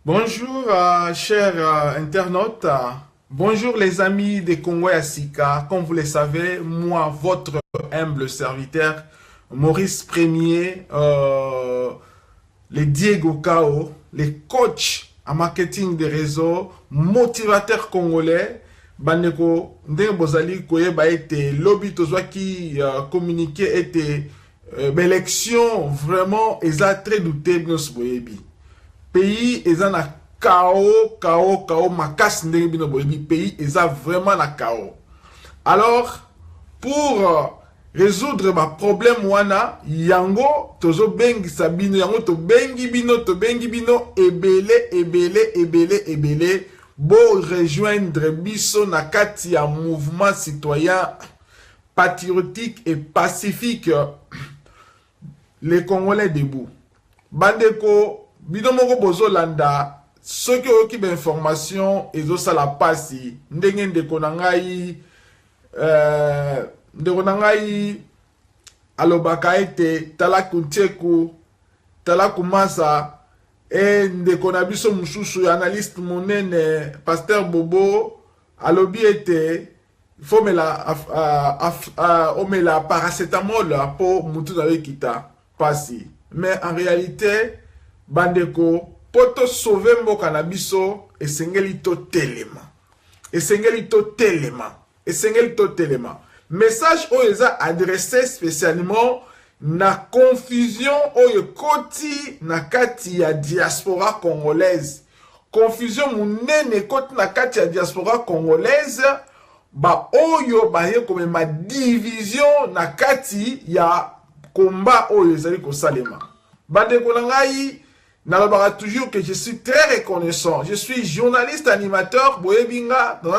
Bonjour, chers internautes. Bonjour, les amis des Congo et Sika. Comme vous le savez, moi, votre humble serviteur, Maurice Premier, le Diego Kao, les coachs en marketing des réseaux, motivateurs congolais, bandeko ndenge bozali koyeba ete lobby tozwa ki communiqué ete élection vraiment eza très douté binoso boyebi. Pays eza na chaos makasi ndenge bino boyebi. Pays eza vraiment na chaos. Alors pour résoudre ma problème wana yango tozo bengi sabino yango to bengi bino ebele bo rejoindre biso na kati ya mouvement citoyen patriotique et pacifique les Congolais debout. Bandeko bino moko bozo landa soki oyoki ba information ezosala pasi ndenge ndeko na ngai alobaka ete tala kuncheku tala kumasa ndeko na biso mususu analyste monene pasteur Bobo alobi ete omela paracetamol po mutu na ekita pasi. Mais en réalité bandeko poto sauver mboka na biso esengeli to telema. Message oyo eza adressé spécialement na confusion oyo koti na kati ya diaspora congolaise. Confusion munene koti na kati ya diaspora congolaise ba oyo baye komema division na kati ya combat oyo ezali kosalema. Bandeko na ngai nalobaka toujours que je suis très reconnaissant. Je suis journaliste animateur boyebinga dans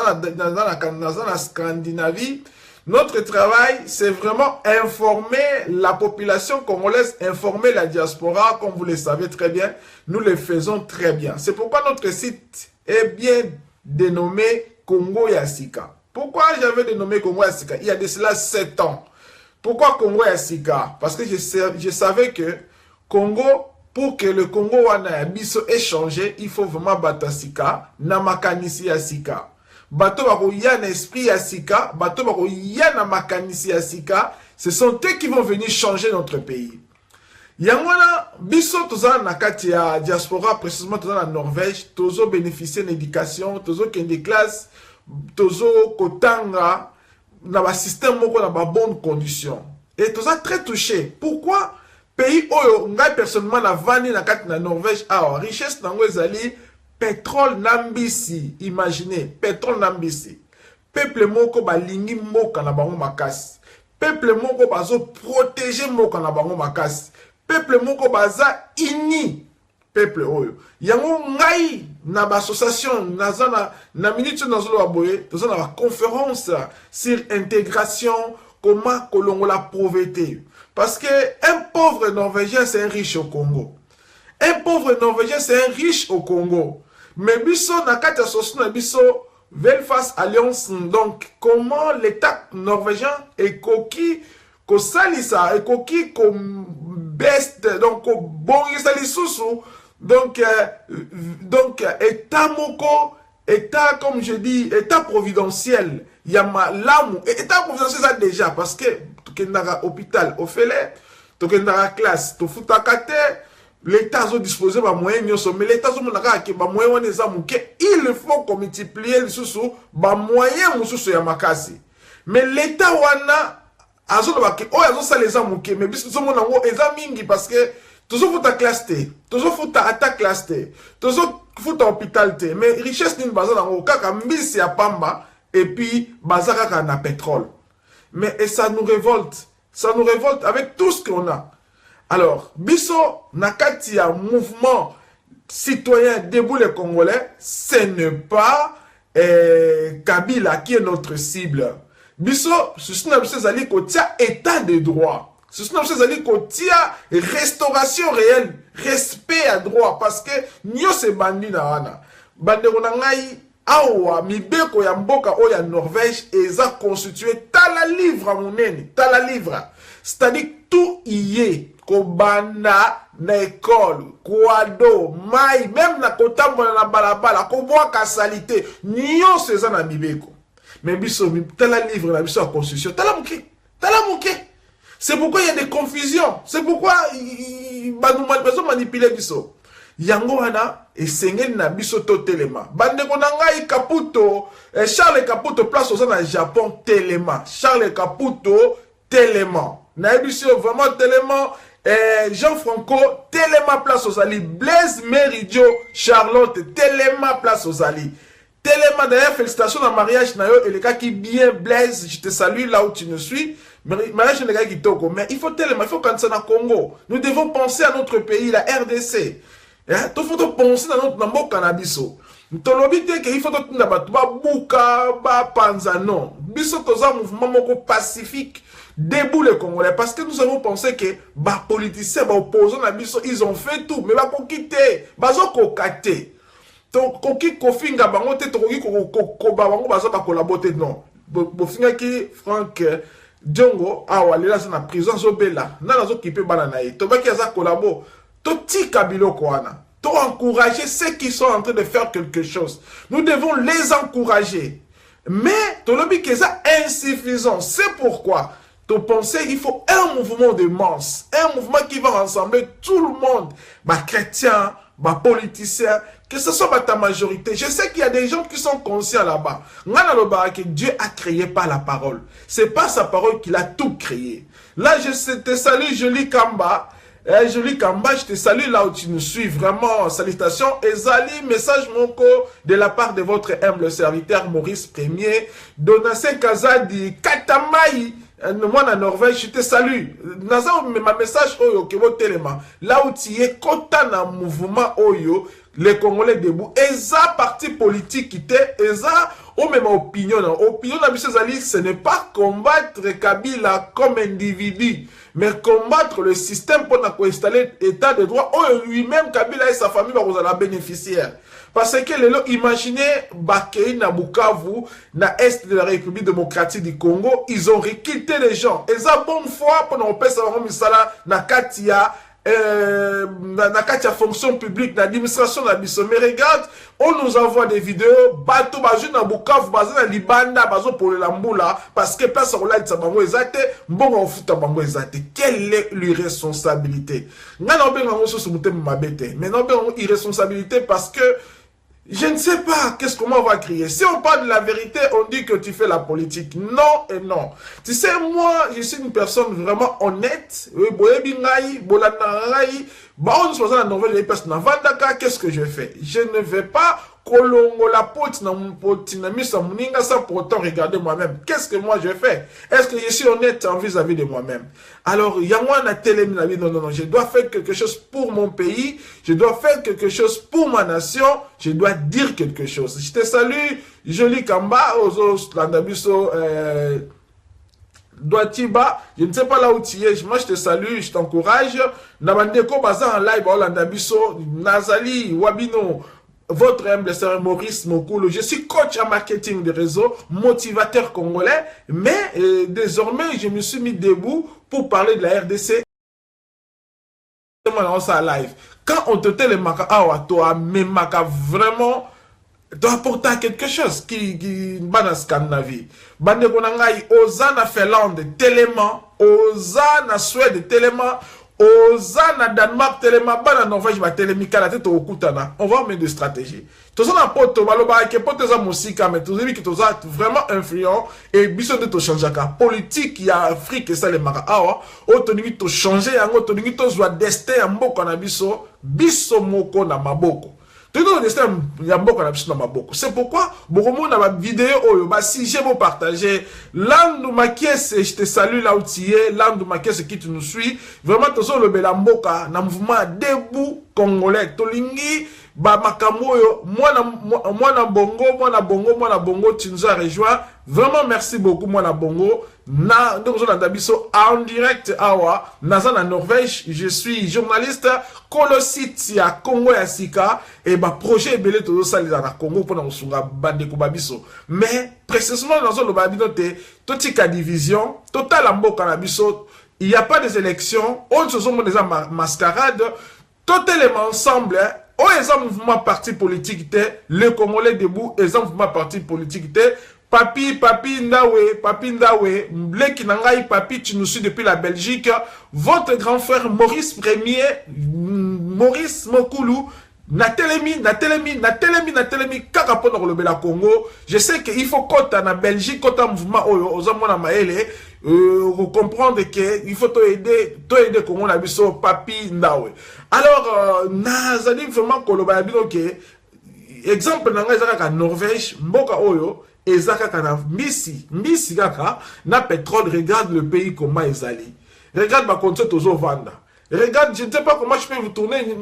la Scandinavie. Notre travail, c'est vraiment informer la population congolaise, informer la diaspora, comme vous le savez très bien. Nous le faisons très bien. C'est pourquoi notre site est bien dénommé Congo Yassika. Pourquoi j'avais dénommé Congo Yassika? Il y a de cela 7 ans. Pourquoi Congo Yassika? Parce que je savais que Congo, pour que le Congo wana biso ait changé, il faut vraiment batasika, na makanisi ya sika. Bato bako ya na esprit ya sika, bato bako ya na makanisi ya sika, ce sont eux qui vont venir changer notre pays. Yangwana biso toza na kati ya diaspora, précisément toza na Norvège, tozo bénéficier d'éducation, tozo kende classe, tozo kotanga na ba système moko na ba bonne condition. Et toza très touché. Pourquoi? Pays oyo ngai personnellement na vani na kati na Norvège awa richesse nango ezali pétrole nambisi. Imaginez pétrole nambisi. Peuple moko balingi mboka na bango makasi. Peuple moko bazo protéger mboka na bango makasi. Peuple moko baza ini. Peuple oyo yango ngai na ba association na minute nazolo baboye toza na ba conférence sur intégration comment kolongo la pauvreté. Parce que un pauvre Norvégien, c'est un riche au Congo. Un pauvre Norvégien, c'est un riche au Congo. Mais biso nakata sosuna biso Belfast Alliance. Donc, comment l'État norvégien est coquille, ko salisa, est coquille, comme best, donc, bon, salisousou. Donc, État moko, État, comme je dis, État providentiel. Yama l'amour. État providentiel, ça déjà, parce que tokendaka hôpital ofele tokendaka classe tofutaka te l'état a disposé ba moyen nyonso mais l'état zo monaka ke ba moyen wana eza muke il faut qu'on multiplier lisusu ba moyen mususu ya makasi mais l'état wana azo ba ke oyo azo sala eza muke mais biso zo mona ngo eza mingi parce que tozo futa classe te tozo futa ata classe te tozo futa hôpital te mais richesse nini baza nango kaka mbisi ya pamba et puis baza kaka na pétrole. Mais et ça nous révolte avec tout ce qu'on a. Alors, biso nakati ya mouvement citoyen debout les Congolais, ce n'est pas Kabila qui est notre cible. Biso, ce n'est pas zali kotia état de droit. Ce n'est pas zali kotia restauration réelle, respect à droit parce que nyo se bandi na wana. Bande ngai awa mibeko ya mboka oya Norvège eza constitué tala livre monene, tala livre. C'est-à-dire tout y est. kobanda na école, kwado, mai, même na kotambola na balabala, koboa kasalite, nyo seza na mibeko. Mais biso, tala livre na biso la constitution, tala mouké. C'est pourquoi il y a des confusions. C'est pourquoi ils manipuler biso. Yango wana esengeli na biso to telema. Bandeko na ngai Caputo, Charles Caputo place au na Japon telema. Charles Caputo telema. Na biso vraiment telema. Jean-Franco telema place aux Ali. Blaise Meridio Charlotte telema place aux Ali. Telema d'ailleurs félicitations dans mariage na yo et les gars qui bien Blaise, je te salue là où tu nous suis. Mariage les gars qui toko, mais il faut tellement, il faut quand c'est dans Congo. Nous devons penser à notre pays, la RDC. Hein? Il faut penser à notre nambo cannabiso. Tolobi te que il faut que na batu ba buka ba panza non. Biso toza mouvement moko pacifique debout les Congolais parce que nous avons pensé que ba politiciens ba opposants na biso ils ont fait tout mais ba ko quitter, bazo ko kate. Koki kofinga bango te tokoki ko ba bango bazo ba collaborer non. Bofinga ki Franck Djongo awa lela na prison zobela na nazo kipe bana na ye to baki aza collabo to tika biloko wana to encourager ceux qui sont en train de faire quelque chose. Nous devons les encourager. Mais to lobi que ça insuffisant. C'est pourquoi to penser il faut un mouvement de masse, un mouvement qui va rassembler tout le monde, bah chrétiens, bah politiciens, que ce soit ta majorité. Je sais qu'il y a des gens qui sont conscients là-bas. Que Dieu a créé par la parole. C'est pas sa parole qu'il a tout créé. Là, je te salue, Jolie Kamba. Jolie Kamba, je te salue là où tu nous suis. Vraiment, salutations. Ezali, message monko de la part de votre humble serviteur Maurice Premier. Donatien Kazadi, Katamai. Moi, en Norvège, je te salue. Ma message, Oyo, que votre élément. Là où tu es, Kota na mouvement Oyo, les Congolais debout. Et ça, parti politique qui était, et ça, on même opinion. Opinion, ce n'est pas combattre Kabila comme individu, mais combattre le système pour installer l'état de droit. Lui-même, Kabila et sa famille, vous allez bénéficiaire. Parce que les gens, imaginez, Bakei, na Bukavu, na Est de la République démocratique du Congo, ils ont recruté les gens. Et ça, bonne foi, pour nous faire ça, na Katia, na Katia fonction publique, na administration, na biso. Mais regarde, on nous envoie des vidéos, bateau, bazo, na Bukavu, bazo, na Libanda, bazo, pour le Lamboula, parce que personne, on l'a dit, ça, bango, ezate, bon, on fout, bango, ezate. Quelle est l'irresponsabilité? N'a pas mais non, irresponsabilité parce que je ne sais pas qu'est-ce qu'on va crier. Si on parle de la vérité, on dit que tu fais la politique. Non et non. Tu sais, moi, je suis une personne vraiment honnête. Qu'est-ce que je fais? Je ne vais pas kolongo la pote na misa muninga sans pour autant regarder moi-même. Qu'est-ce que moi je fais? Est-ce que je suis honnête en vis-à-vis de moi-même? Alors, il y a moi na télé non, je dois faire quelque chose pour mon pays, je dois faire quelque chose pour ma nation, je dois dire quelque chose. Je te salue, Jolie Kamba, Landabiso, Doitiba, je ne sais pas là où tu es, moi je te salue, je t'encourage. Nabandeko Baza en live, Landabiso, Nazali, Wabino, votre humble sœur Maurice Mokolo. Je suis coach en marketing de réseau, motivateur congolais, mais désormais je me suis mis debout pour parler de la RDC. Live. Quand on te télémaka, toi, mais maka vraiment doit apporter quelque chose qui bana Scandinavie. Bande konangai Ozana Finlande tellement, Ozana Suède tellement, Ozana Danemark tellement, bana Norvège ba télémika la tête au kutana. On va mettre de stratégie. Tous on a poto baloba ke poto za musika mais tous qui tous vraiment influent et biso de to changer ka politique ya Afrique ça les maka awa otoningi to changer yango otoningi to zwa destin ya mboka na biso moko na maboko. C'est pourquoi, beaucoup dans ma vidéo, si je vous partager, l'andu makies, je te salue là où tu es, l'andu makies qui tu nous suis, vraiment, tu es le belamboka, na mouvement debout congolais, tolingi, ba makamoyo, moi na bongo, tu nous as rejoint. Vraiment, merci beaucoup, moi na bongo. Donc, en direct, awa, Nazan en Norvège, je suis journaliste, Kolositia, Congo et Sika, et ma projet est belé tout ça, les Congo, pour nous bande Kubabiso. Mais, précisément, dans le Babinote, Totika division, total ambo canabiso, il n'y a pas des élections, on se sont des mascarades, totalement ensemble, on est un mouvement parti politique, le Congolais debout, est un mouvement parti politique, papi ndawe, bleki nangai papi, tu nous suis depuis la Belgique, votre grand frère Maurice Premier, Maurice Mokoulou, Natelemi, kaka pona kolobela la Congo. Je sais qu'il faut kota na Belgique, kota mouvement aux hommes na maele, comprendre que il faut aider Congo na biso papi ndawe. Alors nazali vraiment koloba bino que exemple nanga ezaka Norvège, mboka oyo ezaka kana mbisi kaka na pétrole. Regarde le pays comment ezali. Regarde ba concert tozo vanda. Regarde, je ne sais pas comment je peux vous tourner. Je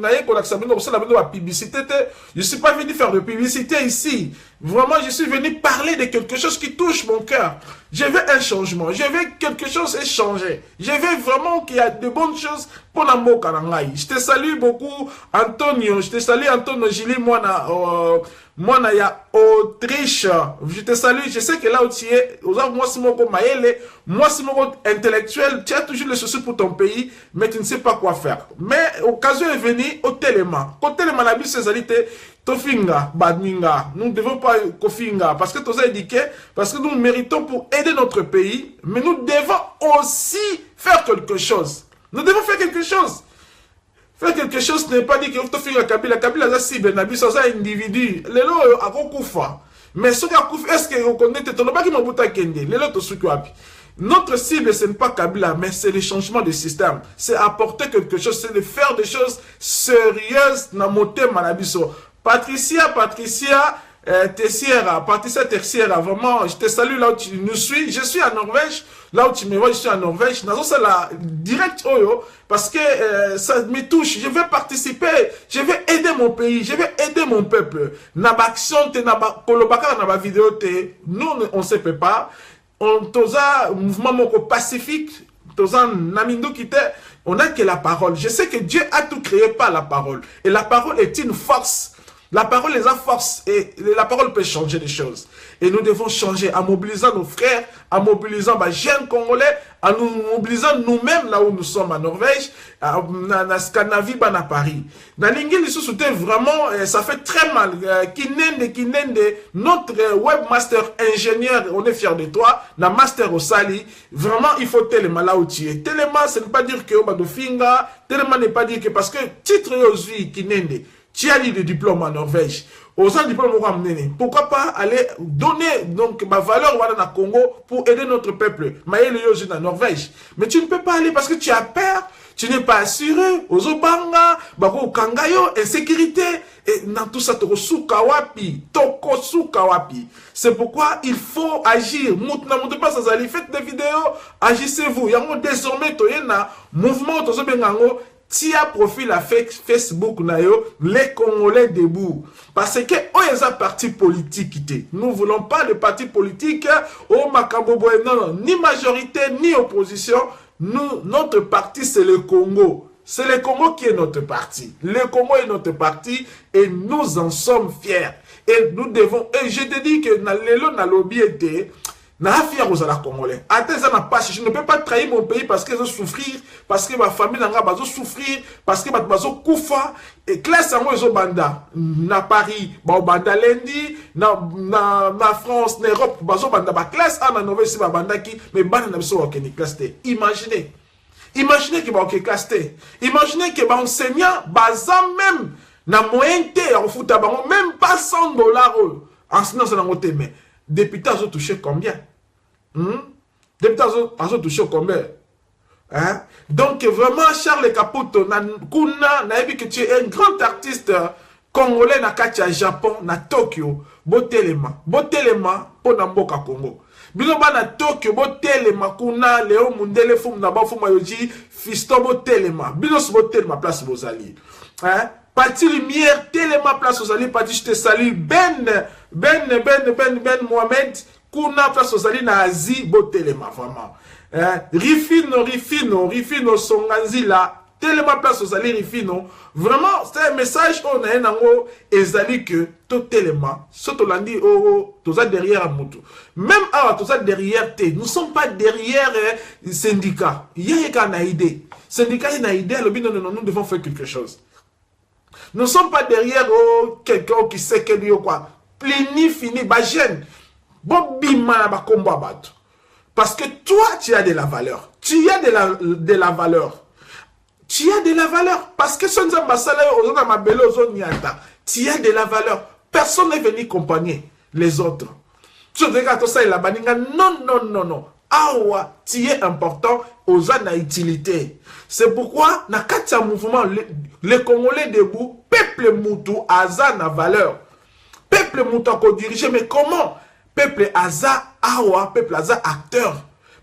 ne suis pas venu faire de publicité ici. Vraiment, je suis venu parler de quelque chose qui touche mon cœur. Je veux un changement. Je veux quelque chose échanger. Je veux vraiment qu'il y a de bonnes choses pour la Moka Nangai. Je te salue beaucoup, Antonio. Je te salue, Antonio Gili, moi, il y a Autriche. Je te salue. Je sais que là où tu es, moi, c'est mon maële, moi, c'est mon intellectuel. Tu as toujours le souci pour ton pays, mais tu ne sais pas quoi faire. Mais l'occasion est venue au Téléma. Au Téléma, la bise, Tofinga, Badminga, nous ne devons pas Kofinga, parce que tout ça est indiqué, parce que nous méritons pour aider notre pays, mais nous devons aussi faire quelque chose. Nous devons faire quelque chose. Faire quelque chose n'est pas dit que Tofinga Kabila, Kabila a cible, Nabi, ça un individu, les lots à Kokufa. Mais ce qu'il y a, est-ce que vous connaissez, ton baki mabuta kende, les lots Tosukuapi. Notre cible, ce n'est pas Kabila, mais c'est le changement de système. C'est apporter quelque chose, c'est de faire des choses sérieuses dans mon thème, Manabiso. Patricia Tessiera, vraiment, je te salue là où tu nous suis. Je suis à Norvège, là où tu me vois, je suis à Norvège. C'est la direct Oyo, parce que ça me touche. Je vais participer, je vais aider mon pays, je vais aider mon peuple. Naba action, naba kolobaka, naba vidéo, nous on se prépare. On a un mouvement pacifique, on a que la parole. Je sais que Dieu a tout créé par la parole. Et la parole est une force. La parole est une force et la parole peut changer les choses. Et nous devons changer en mobilisant nos frères, en mobilisant les jeunes Congolais, en nous mobilisant nous-mêmes là où nous sommes en Norvège, en Scandinavie, à Paris. Dans l'Ingénie, vraiment, ça fait très mal. Kinende, notre webmaster ingénieur, on est fiers de toi, na master au Sali, vraiment, il faut tellement là où tu es. Tellement, ce n'est pas dire que Obadofinga, tellement n'est pas dire que parce que titre Yozui, Kinende, tu as eu le diplôme en Norvège. Aux gens diplôme, pourquoi pas aller donner donc ma valeur au Congo pour aider notre peuple. Maël Yoji en Norvège. Mais tu ne peux pas aller parce que tu as peur, tu n'es pas assuré. Aux Obanga, Bako Kangayo, insécurité. Et dans tout ça, Toko Sukawapi. C'est pourquoi il faut agir. Faites des vidéos, agissez-vous. Il y a désormais un mouvement tia profil à Facebook les Congolais debout parce que on est parti politique. Nous ne voulons pas de parti politique au Makabobo, non, ni majorité ni opposition. Notre parti c'est le Congo. C'est le Congo qui est notre parti. Le Congo est notre parti et nous en sommes fiers. Et nous devons, et je te dis que dans le lobby était fier aux Congolais. Je ne peux pas trahir mon pays parce que je souffrir, parce que ma famille va souffrir, parce que ma koufa et classe en banda na Paris, banda lundi, na France, na Europe, banda classe en Norvège banda qui mais banda na biso okeni classe. Imaginez que ba classe. Imaginez que ba enseignant baza même na moyen te en foot même pas $100 enseignant ça na moté mais députés ont touché combien? Députés ont touché combien? Hein? Donc vraiment Charles Caputo que tu es un grand artiste congolais na katia Japon na Tokyo botelema pour na mboka Congo biloba na Tokyo botelema kuna Léo Mundele fum na ba fuma yoji Fiston botelema bilos botelema place bozali hein? Parti lumière tellement place aux alliés, parti je te salue Ben Mohamed kuna place aux alliés na Asie botelema vraiment Rifino Songanzi la tellement place aux alliés fino. Vraiment, c'est un message on a un ango ezali que tout tellement, surtout lundi oh tout ça derrière Moutou. Même à tout ça derrière T, nous sommes pas derrière syndicat. Il y a une idée. Syndicat il y a une idée, nous devons faire quelque chose. Nous ne sommes pas derrière quelqu'un qui sait que lui quoi. Plini fini ba jeune. Bon bima ba combat battu. Parce que toi, tu as de la valeur. Tu as de la valeur. Tu as de la valeur. Parce que tu as de la valeur. Personne n'est venu accompagner les autres. Tu regardes ça et la baninga. Non, non, non, non. Awa, tu es important aux ana utilité. C'est pourquoi, dans le mouvement, les Congolais debout, peuple Moutou, Aza na valeur. Peuple Moutou a dirigé, mais comment? Peuple Aza Awa, peuple Aza acteur,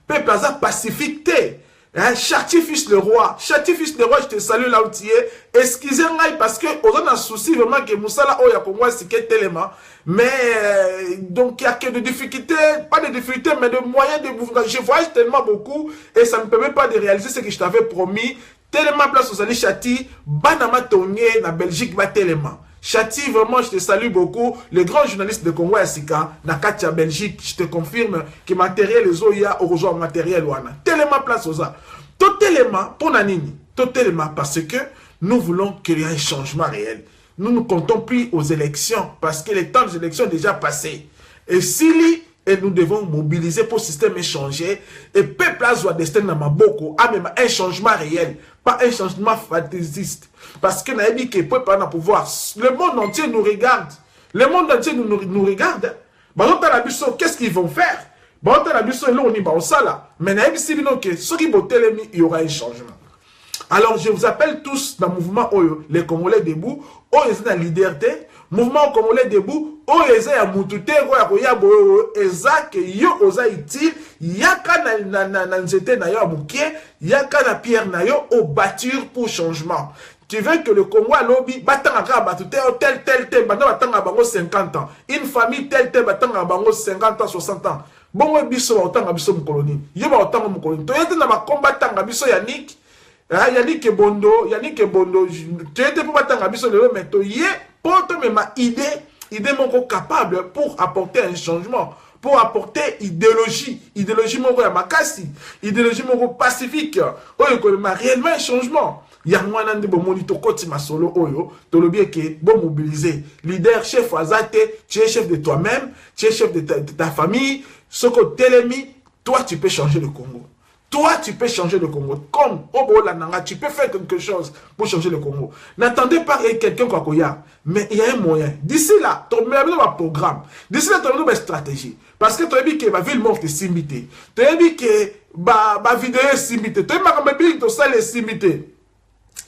peuple Aza pacifiquité. Hein? Châtie fils le roi, Châtie fils le roi, je te salue là où tu es. Excusez-moi parce que on a un souci vraiment que Moussala Oya pour moi c'est quel élément. Mais donc il y a que de difficultés, pas de difficultés, mais de moyens de mouvement. Je voyage tellement beaucoup et ça ne me permet pas de réaliser ce que je t'avais promis. Tellement place aux alliés Châtie, Banama Tongé, na Belgique, va tellement. Châtie, vraiment, je te salue beaucoup. Le grand journaliste de Congo Asika, Nakatia Belgique, je te confirme que matériel les Oya, au matériel Wana. Tellement place aux a. Totalement, pour Nanini. Totalement, parce que nous voulons qu'il y ait un changement réel. Nous ne comptons plus aux élections, parce que le temps des élections est déjà passé. Et si et nous devons mobiliser pour le système échanger. Et peuple a soit destin dans ma boko, a même un changement réel, pas un changement fantaisiste. Parce que naïbi que peuple a pouvoir. Le monde entier nous regarde. Le monde entier nous regarde. Qu'est-ce qu'ils vont faire? Mais naïbi si que ceux qui vont télémi, il y aura un changement. Alors je vous appelle tous dans le mouvement Oyo, les Congolais debout, Oyo c'est la liberté. Mouvement Congolais debout, Oeza ya mutute ya boyo eza ke yo oza utile, yaka na nzete na yo amukie, yaka na pierre na yo au bâtir pour changement. Tu veux que le Congo à lobby batanga batute tel batanga bango 50 ans. Une famille tel batanga bango 50 ans 60 ans. Bongo biso batanga biso mu colonie. Yo batanga mu colonie. To yete na ba combatanga biso Yannick. Yannick Bondo, tu étais pour battre un abisso le mais tu y es pour te mettre ma idée mon capable pour apporter un changement, pour apporter idéologie mon ya makasi, idéologie mon pacifique, réellement un changement. Il y a moins de bon monito koti masolo oyo, to le bien que bon mobiliser, leader chef azate, tu es chef de toi-même, tu es chef de ta famille, ce que télémi, toi tu peux changer le Congo. Toi, tu peux changer le Congo. Comme Obolananga, tu peux faire quelque chose pour changer le Congo. N'attendez pas quelqu'un qui a mais il y a un moyen. D'ici là, tu as un programme. D'ici là, tu as une stratégie. Parce que tu as dit que la ville morte est simitée. Tu as dit que la vidéo est simitée. Tu as dit que ça est simité.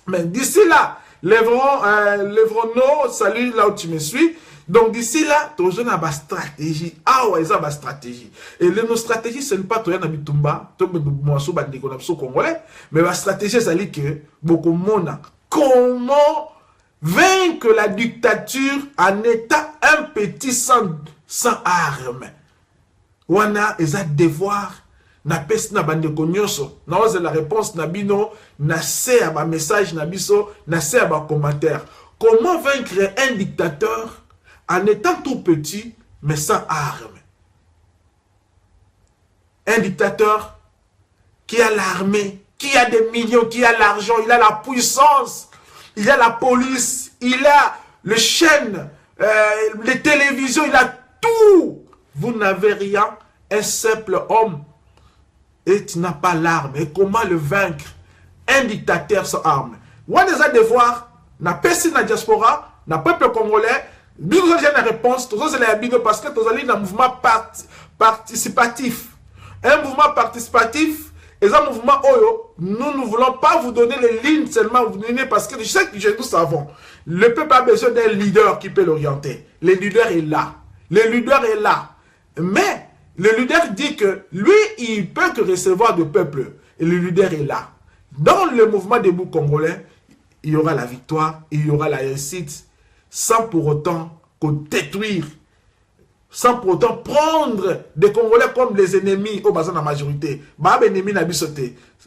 Mais d'ici là, lèverons-nous, salut là où tu me suis. Donc d'ici là, tu as une stratégie. Ah ouais, ça va stratégie. Et nos stratégies, ce n'est pas toi, Nabitumba, congolais, mais la stratégie, c'est que beaucoup de monde. Comment vaincre la dictature en étant un petit sans armes? Wana, ils ont devoir. Na pesi na bandeko nyonso na oze la réponse na bino na se à ba message na biso na se à ba commentaire. Comment vaincre un dictateur en étant tout petit mais sans armes? Un dictateur qui a l'armée, qui a des millions, qui a l'argent, il a la puissance, il a la police, il a les chaînes, les télévisions, il a tout. Vous n'avez rien, un simple homme. Et tu n'as pas l'arme. Et comment le vaincre? Un dictateur sans arme. On a des devoirs. Na personne na diaspora, na peuple congolais. Nous avons une réponse. Tous les habitants parce que nous allons dans un mouvement participatif. Un mouvement participatif. Et un mouvement oyo. Nous ne voulons pas vous donner les lignes seulement vous donner parce que je sais que nous savons. Le peuple a besoin d'un leader qui peut l'orienter. Le leader est là. Le leader est là. Mais le leader dit que lui, il peut que recevoir du peuple. Et le leader est là. Dans le mouvement debout congolais, il y aura la victoire, il y aura la réussite, sans pour autant qu'on détruire sans pour autant prendre des Congolais comme les ennemis au bazar de la majorité.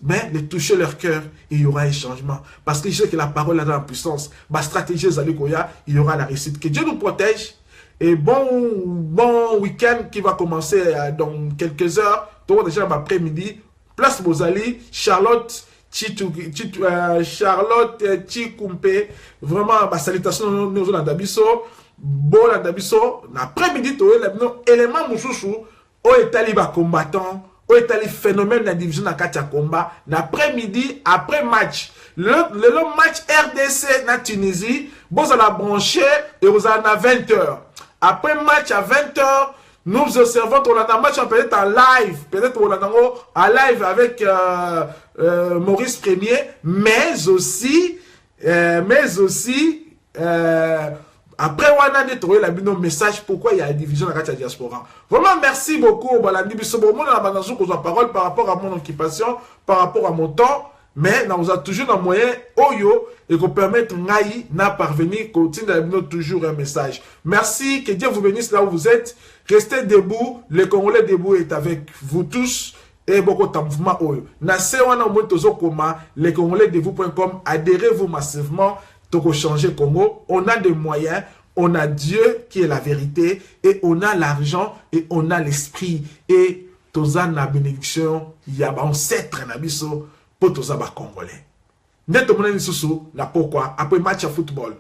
Mais les toucher leur cœur, il y aura un changement. Parce que je sais que la parole est dans la puissance. Ma stratégie, il y aura la réussite. Que Dieu nous protège. Et bon week-end qui va commencer dans quelques heures. Tout déjà l'après-midi. Place Bozali, Charlotte Chikumpe. Vraiment, ma salutation nous dans Dabiso. Bon la Dabiso, l'après-midi, tu as élément moussoussou, au étali ba combattant, au étali phénomène de la division de Katia combat, l'après-midi, après match. Le match RDC na Tunisie, vous allez brancher et vous allez à 20h. Après match à 20h, nous observons qu'on a un match peut-être en live, peut-être qu'on a en live avec Maurice Premier, mais aussi après, on a trouvé le message pourquoi il y a la division dans la diaspora. Vraiment, merci beaucoup. On a la parole par rapport à mon occupation, par rapport à mon temps. Mais nous avons toujours un moyen Oyo et qu'on permette à parvenir, continuer toujours un message. Merci, que Dieu vous bénisse là où vous êtes. Restez debout. Le Congolais debout est avec vous tous. Et beaucoup de mouvement Oyo. Les Congolais debout.com. Adhérez-vous massivement. Donc, changer Congo, on a des moyens, on a Dieu qui est la vérité, et on a l'argent, et on a l'esprit, et tous la bénédiction, il y a un ancêtre pour tous les Congolais. Net au monde sous la pourquoi après match à football.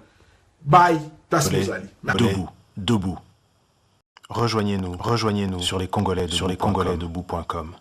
Bye, place Mozali. Debout. Rejoignez-nous sur les Congolais debout.com.